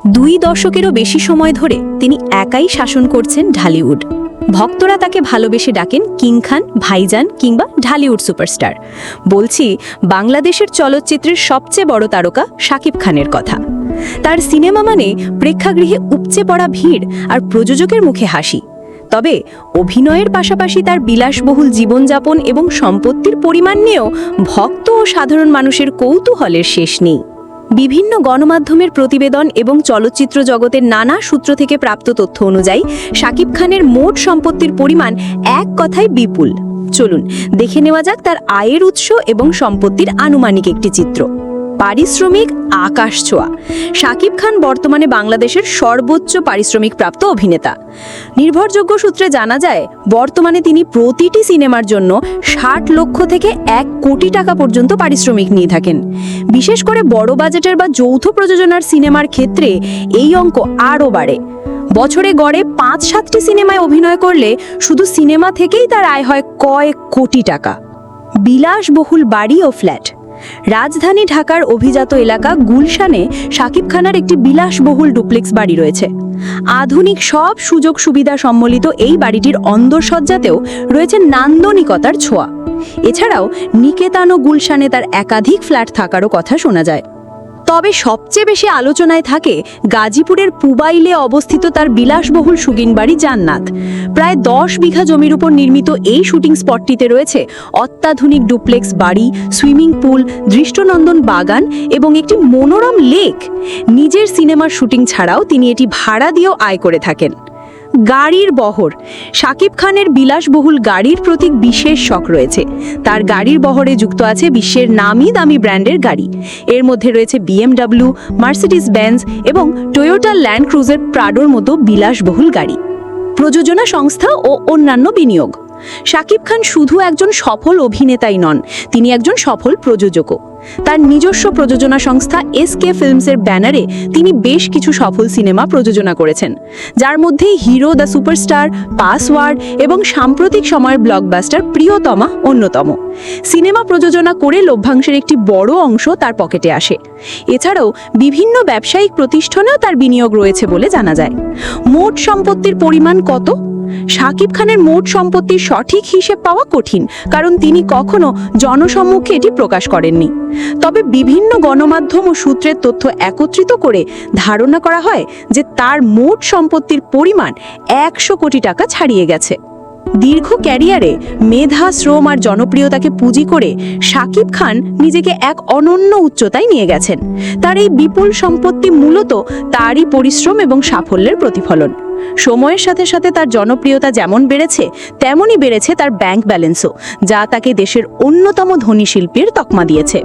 2 দশকেরও বেশি সময় ধরে তিনি একাই শাসন করছেন ঢালিউড। ভক্তরা তাকে ভালোবেসে ডাকেন কিং খান, ভাইজান কিংবা ঢালিউড সুপারস্টার। বলছি বাংলাদেশের চলচ্চিত্রের সবচেয়ে বড় তারকা শাকিব খানের কথা। তার সিনেমা মানে প্রেক্ষাগৃহে উপচে পড়া ভিড় আর প্রযোজকের মুখে হাসি। তবে অভিনয়ের পাশাপাশি তার বিলাসবহুল জীবনযাপন এবং সম্পত্তির পরিমাণ নিয়েও ভক্ত ও সাধারণ মানুষের কৌতূহলের শেষ নেই। বিভিন্ন গণমাধ্যমের প্রতিবেদন এবং চলচ্চিত্র জগতের নানা সূত্র থেকে প্রাপ্ত তথ্য অনুযায়ী শাকিব খানের মোট সম্পত্তির পরিমাণ এক কথায় বিপুল। চলুন দেখে নেওয়া যাক তার আয়ের উৎস এবং সম্পত্তির আনুমানিক একটি চিত্র। পারিশ্রমিক আকাশ ছোঁয়া। শাকিব খান বর্তমানে বাংলাদেশের সর্বোচ্চ পারিশ্রমিক প্রাপ্ত অভিনেতা। নির্ভরযোগ্য সূত্রে জানা যায় বর্তমানে তিনি প্রতিটি সিনেমার জন্য 60 লক্ষ থেকে 1 কোটি টাকা পর্যন্ত পারিশ্রমিক নিয়ে থাকেন। বিশেষ করে বড় বাজেটের বা যৌথ প্রযোজনার সিনেমার ক্ষেত্রে এই অঙ্ক আরও বাড়ে। বছরে গড়ে 5-7টি সিনেমায় অভিনয় করলে শুধু সিনেমা থেকেই তার আয় হয় কয়েক কোটি টাকা। বিলাসবহুল বাড়ি ও ফ্ল্যাট। রাজধানী ঢাকার অভিজাত এলাকা গুলশানে শাকিব খানের একটি বিলাসবহুল ডুপ্লেক্স বাড়ি রয়েছে। আধুনিক সব সুযোগ সুবিধা সম্বলিত এই বাড়িটির অন্দরসজ্জাতেও রয়েছে নান্দনিকতার ছোঁয়া। এছাড়াও নিকেতন ও গুলশানে তার একাধিক ফ্ল্যাট থাকারও কথা শোনা যায়। তবে সবচেয়ে বেশি আলোচনায় থাকে গাজীপুরের পুবাইলে অবস্থিত তার বিলাসবহুল শুটিং বাড়ি জান্নাত। প্রায় 10 বিঘা জমির উপর নির্মিত এই শুটিং স্পটটিতে রয়েছে অত্যাধুনিক ডুপ্লেক্স বাড়ি, সুইমিং পুল, দৃষ্টনন্দন বাগান এবং একটি মনোরম লেক। নিজের সিনেমার শুটিং ছাড়াও তিনি এটি ভাড়া দিয়েও আয় করে থাকেন। গাড়ির বহর। শাকিব খানের বিলাসবহুল গাড়ির প্রতি বিশেষ শখ রয়েছে। তার গাড়ির বহরে যুক্ত আছে বিশ্বের নামি দামি ব্র্যান্ডের গাড়ি। এর মধ্যে রয়েছে BMW, মার্সিডিজ বেঞ্জ এবং টয়োটা ল্যান্ড ক্রুজার প্রাডোর মতো বিলাসবহুল গাড়ি। প্রযোজনা সংস্থা ও অন্যান্য বিনিয়োগ। শাকিব খান শুধু একজন সফল অভিনেতাই নন, তিনি একজন সফল প্রযোজকও। তার নিজস্ব প্রযোজনা সংস্থা SK ফিল্মসের ব্যানারে তিনি বেশ কিছু সফল সিনেমা প্রযোজনা করেছেন, যার মধ্যে হিরো দ্য সুপারস্টার, পাসওয়ার্ড এবং সাম্প্রতিক সময়ের ব্লকবাস্টার প্রিয়তমা অন্যতম। সিনেমা প্রযোজনা করে লভ্যাংশের একটি বড় অংশ তার পকেটে আসে। এছাড়াও বিভিন্ন ব্যবসায়িক প্রতিষ্ঠানেও তার বিনিয়োগ রয়েছে বলে জানা যায়। মোট সম্পত্তির পরিমাণ কত? শাকিব খানের মোট সম্পত্তির সঠিক হিসেব পাওয়া কঠিন, কারণ তিনি কখনো জনসম্মুখে এটি প্রকাশ করেননি। তবে বিভিন্ন গণমাধ্যম ও সূত্রের তথ্য একত্রিত করে ধারণা করা হয় যে তার মোট সম্পত্তির পরিমাণ 100 কোটি টাকা ছাড়িয়ে গেছে। দীর্ঘ ক্যারিয়ারে মেধা, শ্রম আর জনপ্রিয়তাকে পুঁজি করে শাকিব খান নিজেকে এক অনন্য উচ্চতায় নিয়ে গেছেন। তার এই বিপুল সম্পত্তি মূলত তারই পরিশ্রম এবং সাফল্যের প্রতিফলন। সময়ের সাথে সাথে তার জনপ্রিয়তা যেমন বেড়েছে, তেমনই বেড়েছে তার ব্যাংক ব্যালেন্সও, যা তাকে দেশের অন্যতম ধনী শিল্পীর তকমা দিয়েছে।